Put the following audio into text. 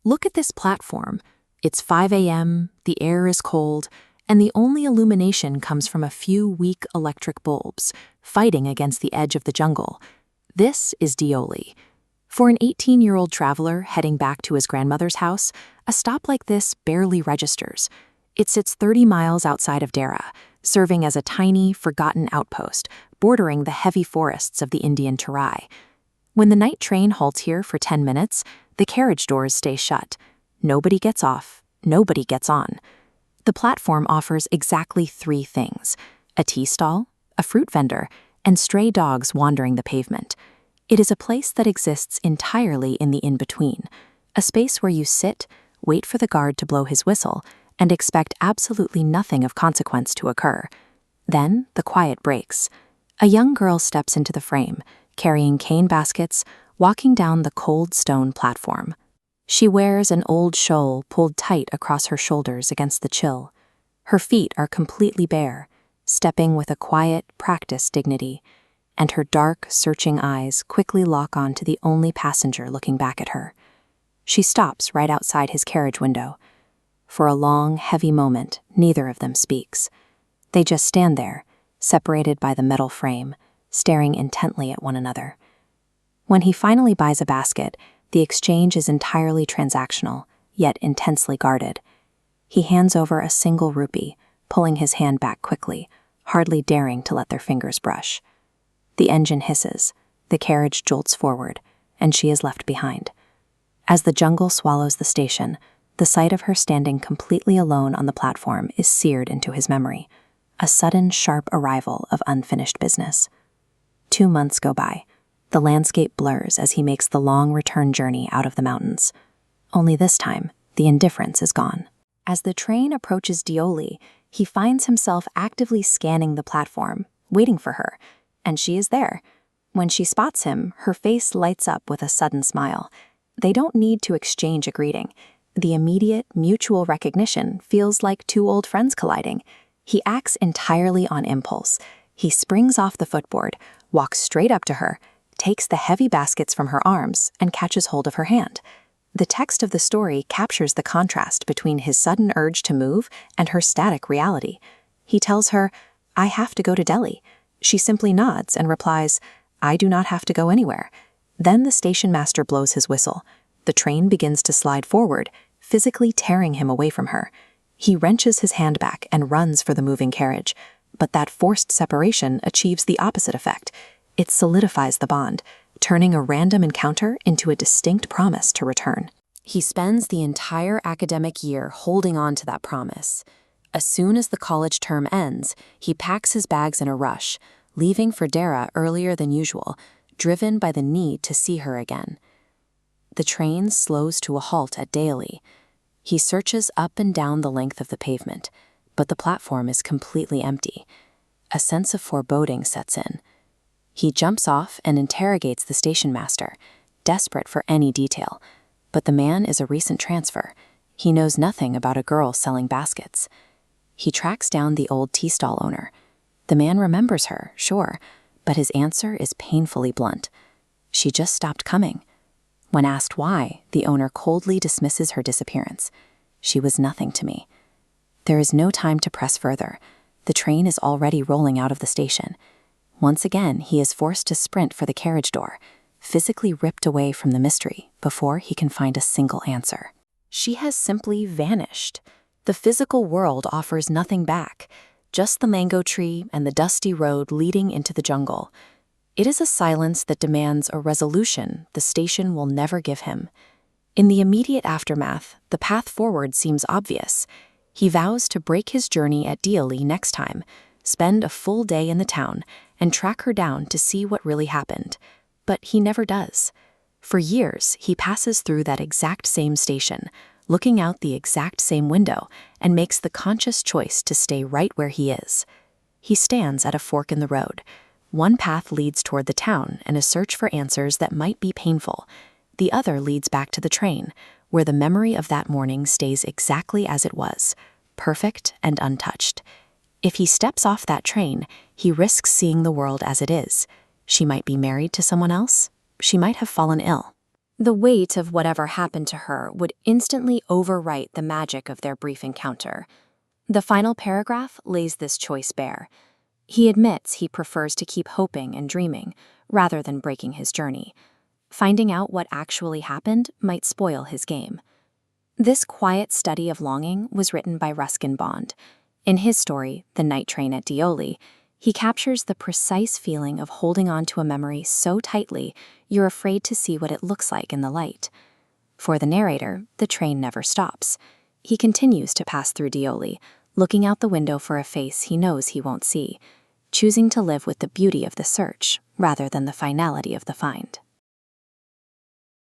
Look at this platform. It's 5 a.m., the air is cold, and the only illumination comes from a few weak electric bulbs, fighting against the edge of the jungle. This is Deoli. For an 18-year-old traveler heading back to his grandmother's house, a stop like this barely registers. It sits 30 miles outside of Dera, serving as a tiny, forgotten outpost, bordering the heavy forests of the Indian Terai. When the night train halts here for 10 minutes, the carriage doors stay shut. Nobody gets off, nobody gets on. The platform offers exactly 3 things: a tea stall, a fruit vendor, and stray dogs wandering the pavement. It is a place that exists entirely in the in-between, a space where you sit, wait for the guard to blow his whistle, and expect absolutely nothing of consequence to occur. Then the quiet breaks. A young girl steps into the frame, carrying cane baskets, walking down the cold stone platform. She wears an old shawl pulled tight across her shoulders against the chill. Her feet are completely bare, stepping with a quiet, practiced dignity, and her dark, searching eyes quickly lock on to the only passenger looking back at her. She stops right outside his carriage window. For a long, heavy moment, neither of them speaks. They just stand there, separated by the metal frame, staring intently at one another. When he finally buys a basket, the exchange is entirely transactional, yet intensely guarded. He hands over a single rupee, pulling his hand back quickly, hardly daring to let their fingers brush. The engine hisses, the carriage jolts forward, and she is left behind. As the jungle swallows the station, the sight of her standing completely alone on the platform is seared into his memory, a sudden, sharp arrival of unfinished business. 2 months go by. The landscape blurs as he makes the long return journey out of the mountains. Only this time, the indifference is gone. As the train approaches Deoli, he finds himself actively scanning the platform, waiting for her, and she is there. When she spots him, her face lights up with a sudden smile. They don't need to exchange a greeting. The immediate, mutual recognition feels like 2 old friends colliding. He acts entirely on impulse. He springs off the footboard, walks straight up to her, takes the heavy baskets from her arms, and catches hold of her hand. The text of the story captures the contrast between his sudden urge to move and her static reality. He tells her, "I have to go to Delhi." She simply nods and replies, "I do not have to go anywhere." Then the station master blows his whistle. The train begins to slide forward, physically tearing him away from her. He wrenches his hand back and runs for the moving carriage, but that forced separation achieves the opposite effect. It solidifies the bond, turning a random encounter into a distinct promise to return. He spends the entire academic year holding on to that promise. As soon as the college term ends, he packs his bags in a rush, leaving for Dera earlier than usual, driven by the need to see her again. The train slows to a halt at Deoli. He searches up and down the length of the pavement, but the platform is completely empty. A sense of foreboding sets in. He jumps off and interrogates the station master, desperate for any detail. But the man is a recent transfer. He knows nothing about a girl selling baskets. He tracks down the old tea stall owner. The man remembers her, sure, but his answer is painfully blunt. She just stopped coming. When asked why, the owner coldly dismisses her disappearance. She was nothing to me. There is no time to press further. The train is already rolling out of the station. Once again, he is forced to sprint for the carriage door, physically ripped away from the mystery before he can find a single answer. She has simply vanished. The physical world offers nothing back, just the mango tree and the dusty road leading into the jungle. It is a silence that demands a resolution the station will never give him. In the immediate aftermath, the path forward seems obvious. He vows to break his journey at Deoli next time, spend a full day in the town, and track her down to see what really happened. But he never does. For years, he passes through that exact same station, looking out the exact same window, and makes the conscious choice to stay right where he is. He stands at a fork in the road. One path leads toward the town and a search for answers that might be painful. The other leads back to the train, where the memory of that morning stays exactly as it was, perfect and untouched. If he steps off that train, he risks seeing the world as it is. She might be married to someone else. She might have fallen ill. The weight of whatever happened to her would instantly overwrite the magic of their brief encounter. The final paragraph lays this choice bare. He admits he prefers to keep hoping and dreaming, rather than breaking his journey. Finding out what actually happened might spoil his game. This quiet study of longing was written by Ruskin. In his story, The Night Train at Deoli, he captures the precise feeling of holding on to a memory so tightly you're afraid to see what it looks like in the light. For the narrator, the train never stops. He continues to pass through Deoli, looking out the window for a face he knows he won't see, choosing to live with the beauty of the search rather than the finality of the find.